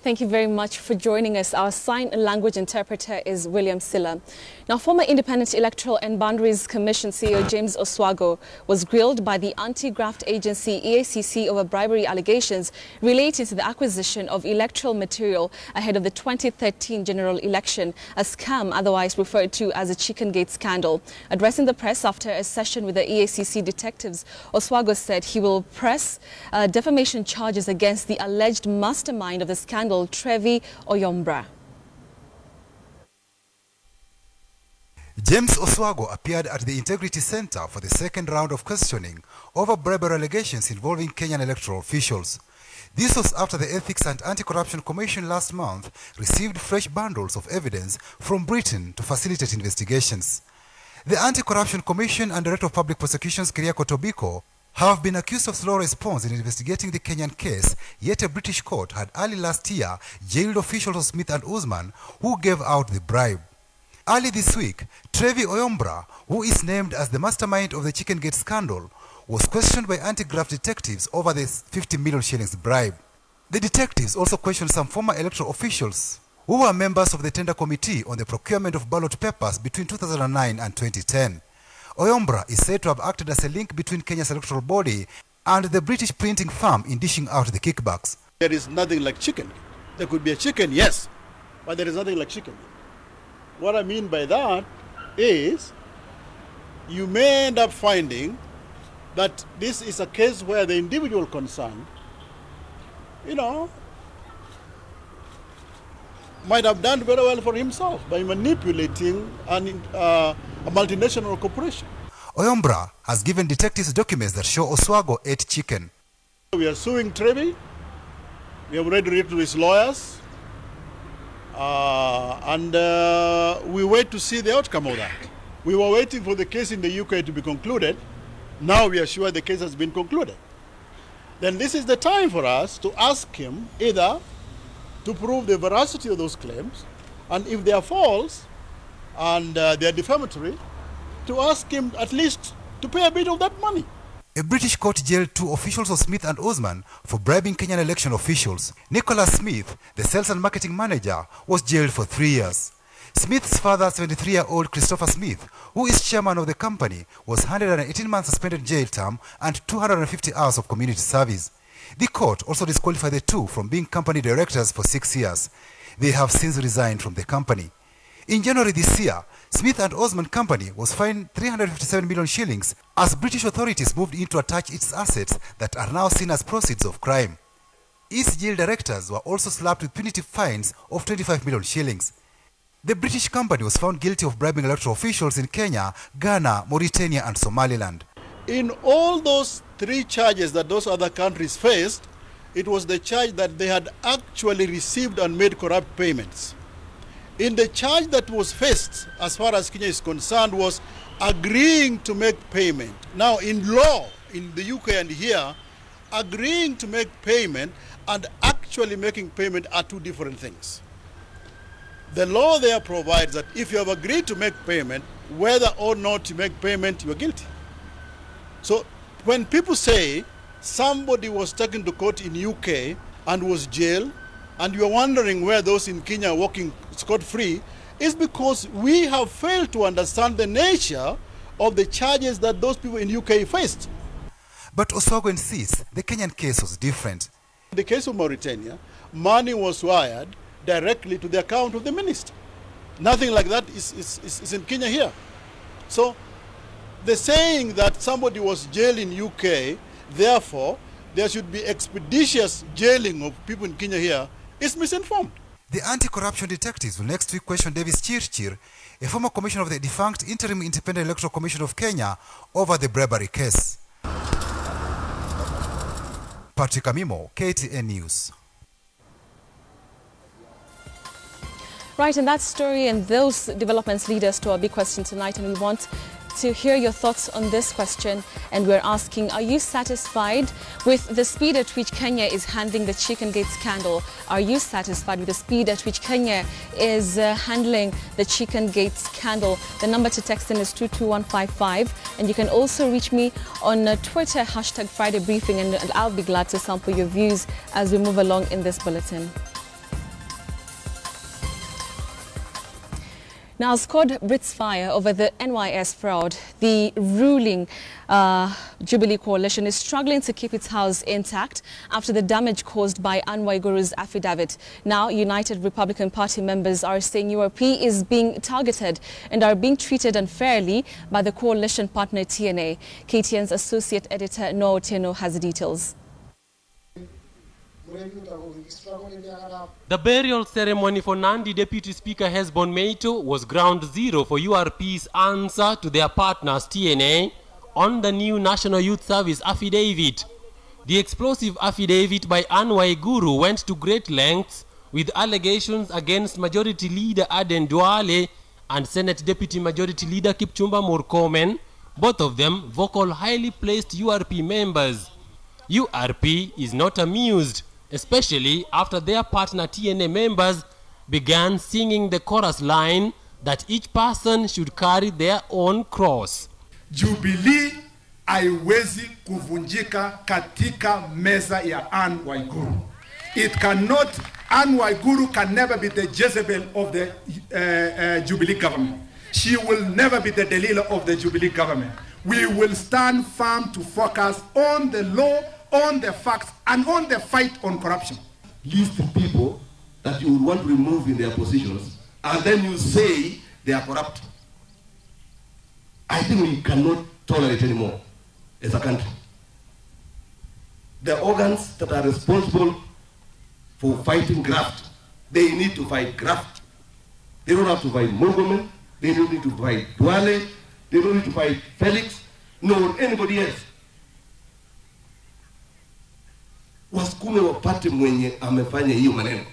Thank you very much for joining us. Our sign language interpreter is William Silla. Now, former Independent Electoral and Boundaries Commission CEO James Oswago was grilled by the anti-graft agency EACC over bribery allegations related to the acquisition of electoral material ahead of the 2013 general election, a scam otherwise referred to as a Chicken Gate scandal. Addressing the press after a session with the EACC detectives, Oswago said he will press defamation charges against the alleged mastermind of the scandal, Trevi Oyombra. James Oswago appeared at the Integrity Center for the second round of questioning over bribery allegations involving Kenyan electoral officials. This was after the Ethics and Anti-Corruption Commission last month received fresh bundles of evidence from Britain to facilitate investigations. The Anti-Corruption Commission and Director of Public Prosecutions Keriako Tobiko have been accused of slow response in investigating the Kenyan case, yet a British court had early last year jailed officials of Smith and Usman who gave out the bribe. Early this week, Trevi Oyombra, who is named as the mastermind of the Chicken Gate scandal, was questioned by anti-graft detectives over the 50 million shillings bribe. The detectives also questioned some former electoral officials who were members of the tender committee on the procurement of ballot papers between 2009 and 2010. Oyombra is said to have acted as a link between Kenya's electoral body and the British printing firm in dishing out the kickbacks. There is nothing like chicken. There could be a chicken, yes, but there is nothing like chicken. What I mean by that is you may end up finding that this is a case where the individual concerned, might have done very well for himself by manipulating a multinational corporation. Oyombra has given detectives documents that show Oswago ate chicken. We are suing Trevi. We have already written to his lawyers. And we wait to see the outcome of that. We were waiting for the case in the UK to be concluded. Now we are sure the case has been concluded. Then this is the time for us to ask him either to prove the veracity of those claims, and if they are false and they are defamatory, to ask him at least to pay a bit of that money. A British court jailed two officials of Smith and Usman for bribing Kenyan election officials. Nicholas Smith, the sales and marketing manager, was jailed for 3 years. Smith's father, 73-year-old Christopher Smith, who is chairman of the company, was handed an 18-month suspended jail term and 250 hours of community service. The court also disqualified the two from being company directors for 6 years. They have since resigned from the company. In January this year, Smith and Usman Company was fined 357 million shillings as British authorities moved in to attach its assets that are now seen as proceeds of crime. Its jail directors were also slapped with punitive fines of 25 million shillings. The British company was found guilty of bribing electoral officials in Kenya, Ghana, Mauritania and Somaliland. In all those three charges that those other countries faced, it was the charge that they had actually received and made corrupt payments. In the charge that was faced, as far as Kenya is concerned, was agreeing to make payment. Now, in law, in the UK and here, agreeing to make payment and actually making payment are two different things. The law there provides that if you have agreed to make payment, whether or not you make payment, you are guilty. So when people say somebody was taken to court in UK and was jailed, and you are wondering where those in Kenya are walking scot-free, is because we have failed to understand the nature of the charges that those people in UK faced. But Oswago insists the Kenyan case was different. In the case of Mauritania, money was wired directly to the account of the minister. Nothing like that is in Kenya here. So the saying that somebody was jailed in UK, therefore there should be expeditious jailing of people in Kenya here, is misinformed. The anti-corruption detectives will next week question Davis Chirchir, a former commissioner of the defunct Interim Independent Electoral Commission of Kenya, over the bribery case. Patrick Amimo, KTN News. Right, and that story and those developments lead us to our big question tonight, and we want to hear your thoughts on this question. And we're asking, are you satisfied with the speed at which Kenya is handling the Chicken Gate scandal? Are you satisfied with the speed at which Kenya is handling the Chicken Gate scandal? The number to text in is 22155, and you can also reach me on Twitter, #FridayBriefing, and I'll be glad to sample your views as we move along in this bulletin. Now, squad breathes fire over the NYS fraud. The ruling Jubilee coalition is struggling to keep its house intact after the damage caused by Oswago's affidavit. Now, United Republican Party members are saying URP is being targeted and are being treated unfairly by the coalition partner TNA. KTN's associate editor Noah Otieno has the details. The burial ceremony for Nandi Deputy Speaker Hesbon Meito was ground zero for URP's answer to their partners TNA on the new National Youth Service affidavit. The explosive affidavit by Oswago went to great lengths with allegations against Majority Leader Aden Duale and Senate Deputy Majority Leader Kipchumba Murkomen, both of them vocal highly placed URP members. URP is not amused, especially after their partner TNA members began singing the chorus line that each person should carry their own cross. Jubilee haiwezi kuvunjika katika meza ya Anne Waiguru. It cannot, Anne Waiguru can never be the Jezebel of the Jubilee government. She will never be the Delilah of the Jubilee government. We will stand firm to focus on the law, on the facts, and on the fight on corruption. List people that you would want to remove in their positions, and then you say they are corrupt. I think we cannot tolerate anymore as a country. The organs that are responsible for fighting graft, they need to fight graft. They don't have to fight Murkomen, they don't need to fight Duale, they don't need to fight Felix, nor anybody else. Wasukume wapate mwenye amefanya hiyo maneno.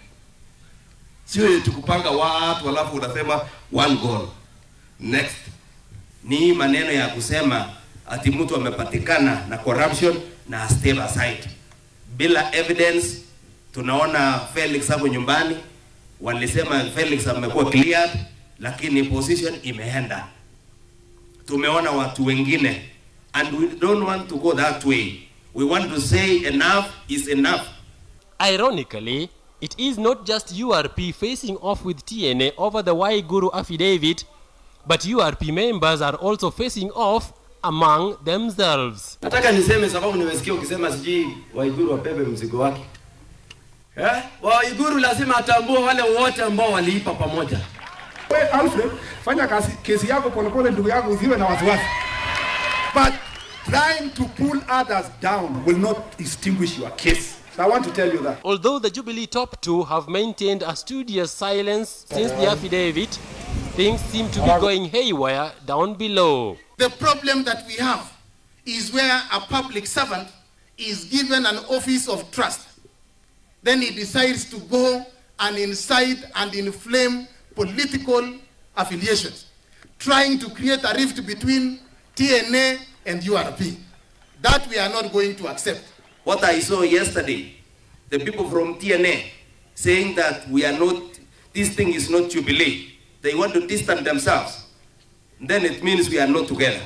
Sio yetu kupanga watu alafu unasema one goal. Next. Ni maneno ya kusema ati mtu amepatikana na corruption na step aside. Bila evidence tunaona Felix hapo nyumbani walisema Felix amekuwa cleared lakini position imeenda. Tumeona watu wengine and we don't want to go that way. We want to say enough is enough. Ironically, it is not just URP facing off with TNA over the Waiguru affidavit, but URP members are also facing off among themselves. Nataka niseme sababu nimesikia ukisema siji Waiguru wabebe mzigo wake. Waiguru lazima atambue wale wote ambao waliipa pamoja. Wewe Alfred, fanya kesi yako polepole ndugu yako usiwe na wasiwasi. But trying to pull others down will not extinguish your case. So I want to tell you that. Although the Jubilee top two have maintained a studious silence since the affidavit, things seem to be going haywire down below. The problem that we have is where a public servant is given an office of trust. Then he decides to go and incite and inflame political affiliations, trying to create a rift between TNA and URP. That we are not going to accept. What I saw yesterday, the people from TNA saying that we are not, this thing is not Jubilee. They want to distance themselves. Then it means we are not together.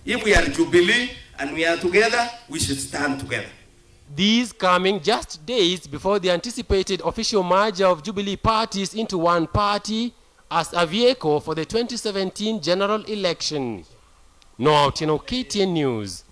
If we are Jubilee and we are together, we should stand together. These coming just days before the anticipated official merger of Jubilee parties into one party as a vehicle for the 2017 general election. Noah Otieno, KTN News.